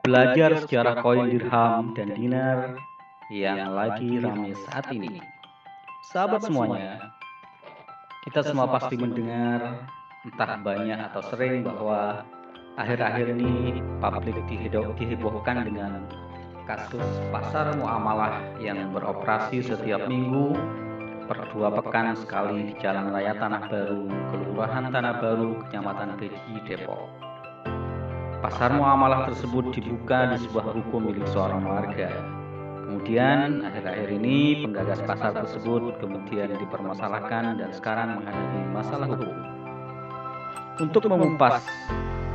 belajar sejarah koin dirham dan dinar yang lagi ramai saat ini. Sahabat semuanya, kita semua pasti mendengar entah banyak atau sering bahwa akhir-akhir ini publik dihebohkan dengan kasus pasar muamalah yang beroperasi setiap minggu per 2 pekan sekali di Jalan Raya Tanah Baru, Kelurahan Tanah Baru, Kecamatan Beji, Depok. Pasar muamalah tersebut dibuka di sebuah ruko milik seorang warga. Kemudian akhir-akhir ini penggagas pasar tersebut kemudian dipermasalahkan dan sekarang menghadapi masalah hukum. Untuk mengupas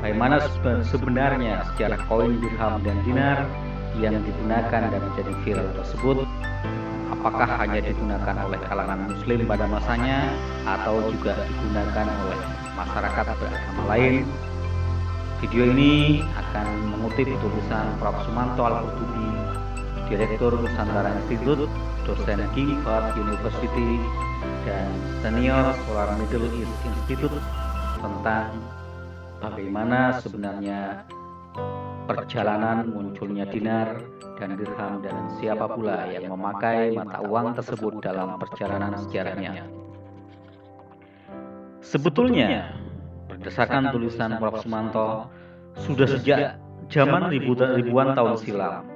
bagaimana sebenarnya sejarah koin dirham dan dinar yang digunakan dan menjadi viral tersebut, apakah hanya digunakan oleh kalangan muslim pada masanya atau juga digunakan oleh masyarakat beragama lain. Video ini akan mengutip tulisan Prof. Sumanto Al-Qurtubi, Direktur Nusantara Institute, dosen King's University, dan Senior Scholar Middle East Institute tentang bagaimana sebenarnya perjalanan munculnya dinar dan dirham dan siapa pula yang memakai mata uang tersebut dalam perjalanan sejarahnya. Sebetulnya, berdasarkan tulisan Prof. Sumanto, sudah sejak zaman ribuan tahun silam,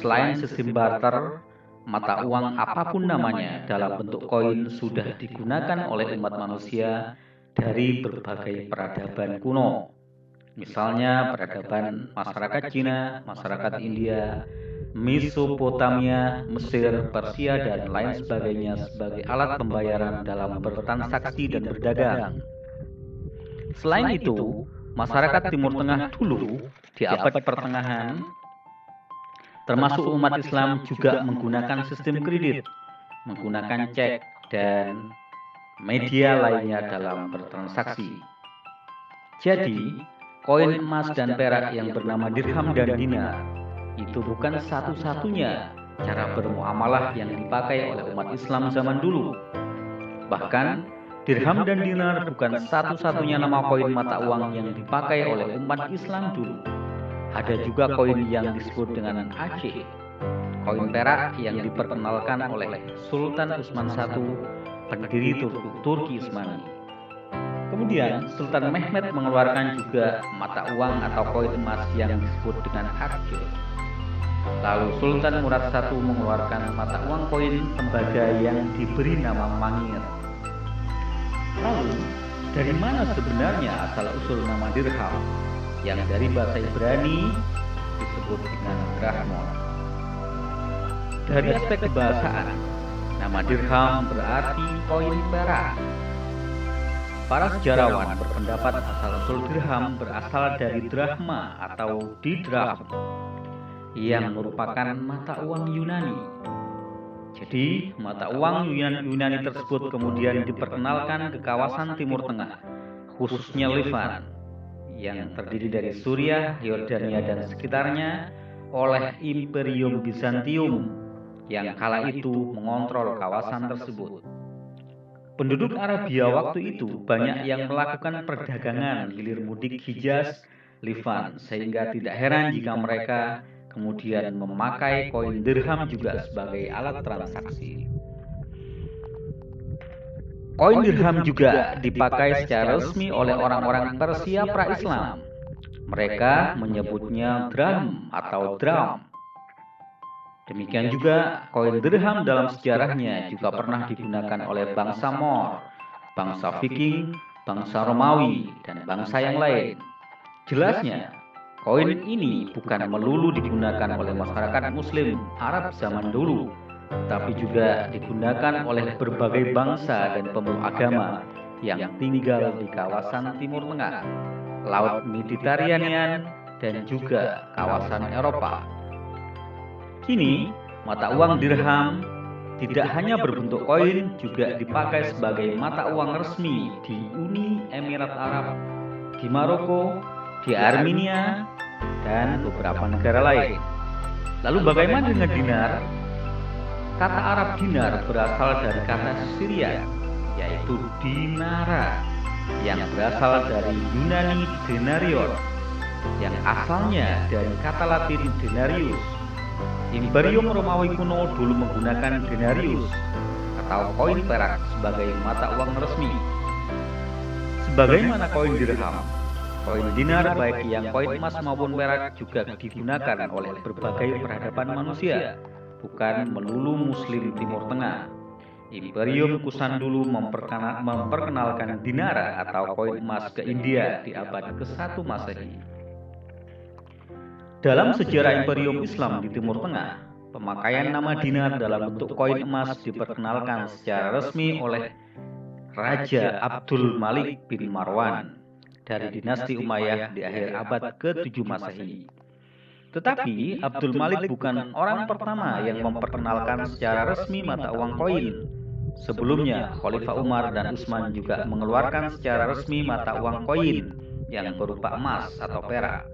selain sistem barter, mata uang apapun namanya dalam bentuk koin sudah digunakan oleh umat manusia dari berbagai peradaban kuno. Misalnya peradaban masyarakat Cina, masyarakat India, Mesopotamia, Mesir, Persia, dan lain sebagainya sebagai alat pembayaran dalam bertransaksi dan berdagang. Selain itu, masyarakat Timur Tengah dulu di abad pertengahan, termasuk umat Islam juga menggunakan sistem kredit, menggunakan cek dan media lainnya dalam bertransaksi. Jadi, koin emas dan perak yang bernama dirham dan dinar itu bukan satu-satunya cara bermuamalah yang dipakai oleh umat Islam zaman dulu. Bahkan, dirham dan dinar bukan satu-satunya nama koin mata uang yang dipakai oleh umat Islam dulu. Ada juga koin yang disebut dengan AC, koin perak yang diperkenalkan oleh Sultan Utsman I, pendiri Turki Utsmani. Kemudian Sultan Mehmed mengeluarkan juga mata uang atau koin emas yang disebut dengan AC. Lalu Sultan Murad I mengeluarkan mata uang koin tembaga yang diberi nama mangir. Lalu, dari mana sebenarnya asal-usul nama dirham yang dari bahasa Ibrani disebut dengan drachmon? Dari aspek kebahasaan, nama dirham berarti koin perak. Para sejarawan berpendapat asal-usul dirham berasal dari drachma atau didrachm yang merupakan mata uang Yunani. Jadi, mata uang Yunani tersebut kemudian diperkenalkan ke kawasan Timur Tengah, khususnya Levant, yang terdiri dari Suriah, Yordania, dan sekitarnya oleh Imperium Bizantium yang kala itu mengontrol kawasan tersebut. Penduduk Arabia waktu itu banyak yang melakukan perdagangan hilir mudik Hijaz, Levant, sehingga tidak heran jika mereka kemudian memakai koin dirham juga sebagai alat transaksi. Koin dirham juga dipakai secara resmi oleh orang-orang Persia pra-Islam. Mereka menyebutnya dirham atau dram. Demikian juga koin dirham dalam sejarahnya juga pernah digunakan oleh bangsa Moor, bangsa Viking, bangsa Romawi, dan bangsa yang lain. Jelasnya, koin ini bukan melulu digunakan oleh masyarakat Muslim Arab zaman dulu, tapi juga digunakan oleh berbagai bangsa dan pemeluk agama yang tinggal di kawasan Timur Tengah, Laut Mediterranean, dan juga kawasan Eropa. Kini, mata uang dirham tidak hanya berbentuk koin, juga dipakai sebagai mata uang resmi di Uni Emirat Arab, di Maroko, di Armenia, dan beberapa negara lain. Lalu bagaimana dengan dinar? Kata Arab dinar berasal dari kata Syria, yaitu dinara, yang berasal dari Yunani denarion, yang asalnya dari kata Latin denarius. Imperium Romawi kuno dulu menggunakan denarius atau koin perak sebagai mata uang resmi. Sebagaimana koin dirham, koin dinar baik yang koin emas maupun perak juga digunakan oleh berbagai peradaban manusia, bukan melulu Muslim Timur Tengah. Imperium Kusan dulu memperkenalkan dinara atau koin emas ke India di abad ke-1 Masehi. Dalam sejarah Imperium Islam di Timur Tengah, pemakaian nama dinar dalam bentuk koin emas diperkenalkan secara resmi oleh Raja Abdul Malik bin Marwan dari dinasti Umayyah di akhir abad ke-7 Masehi. Tetapi Abdul Malik bukan orang pertama yang memperkenalkan secara resmi mata uang koin. Sebelumnya, Khalifah Umar dan Utsman juga mengeluarkan secara resmi mata uang koin yang berupa emas atau perak.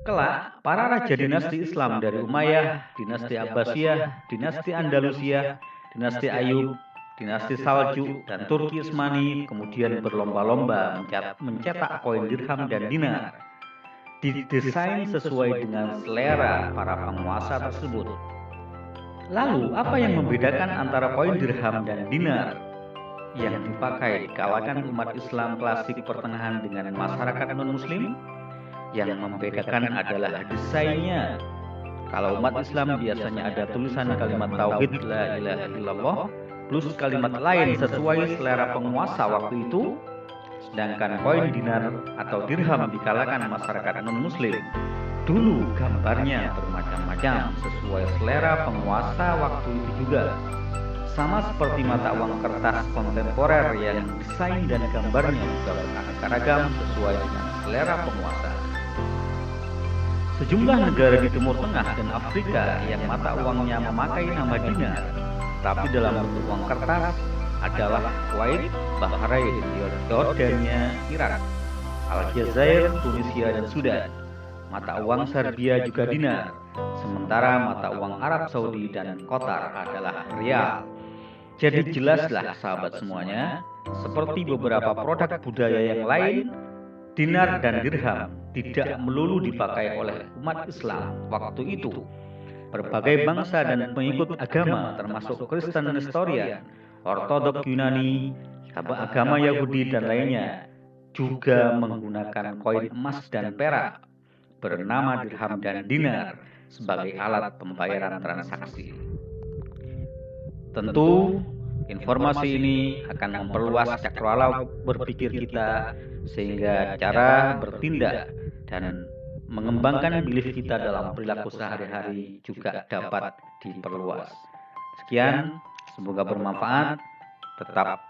Kelak, para raja dinasti Islam dari Umayyah, dinasti Abbasiyah, dinasti Andalusia, dinasti Ayub, dinasti Saljuk, dan Turki Utsmani kemudian berlomba-lomba mencetak koin dirham dan dinar. Didesain sesuai dengan selera para penguasa tersebut. Lalu, apa yang membedakan antara koin dirham dan dinar yang dipakai di kalangan umat Islam klasik pertengahan dengan masyarakat non-Muslim? Yang membedakan adalah desainnya. Kalau umat Islam biasanya ada tulisan kalimat tauhid la ilaha illallah plus kalimat lain sesuai selera penguasa waktu itu, sedangkan koin dinar atau dirham di kalangan masyarakat non-Muslim dulu gambarnya bermacam-macam sesuai selera penguasa waktu itu juga. Sama seperti mata uang kertas kontemporer yang desain dan gambarnya juga beraneka ragam sesuai dengan selera penguasa. Sejumlah negara di Timur Tengah dan Afrika yang mata uangnya memakai nama dinar, tapi dalam bentuk uang kertas adalah Kuwait, Bahrain, Yordania, Irak, Aljazair, Tunisia, dan Sudan. Mata uang Serbia juga dinar, sementara mata uang Arab Saudi dan Qatar adalah rial. Jadi jelaslah sahabat semuanya, seperti beberapa produk budaya yang lain, dinar dan dirham tidak melulu dipakai oleh umat Islam waktu itu. Berbagai bangsa dan pengikut agama termasuk Kristen Nestorian, Ortodok Yunani, agama Yahudi dan lainnya juga menggunakan koin emas dan perak bernama dirham dan dinar sebagai alat pembayaran transaksi. Tentu informasi ini akan memperluas cakrawala berpikir kita sehingga cara bertindak dan mengembangkan belief kita dalam perilaku sehari-hari juga dapat diperluas. Sekian, semoga bermanfaat. Tetap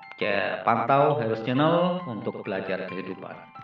pantau Heroes Channel untuk belajar kehidupan.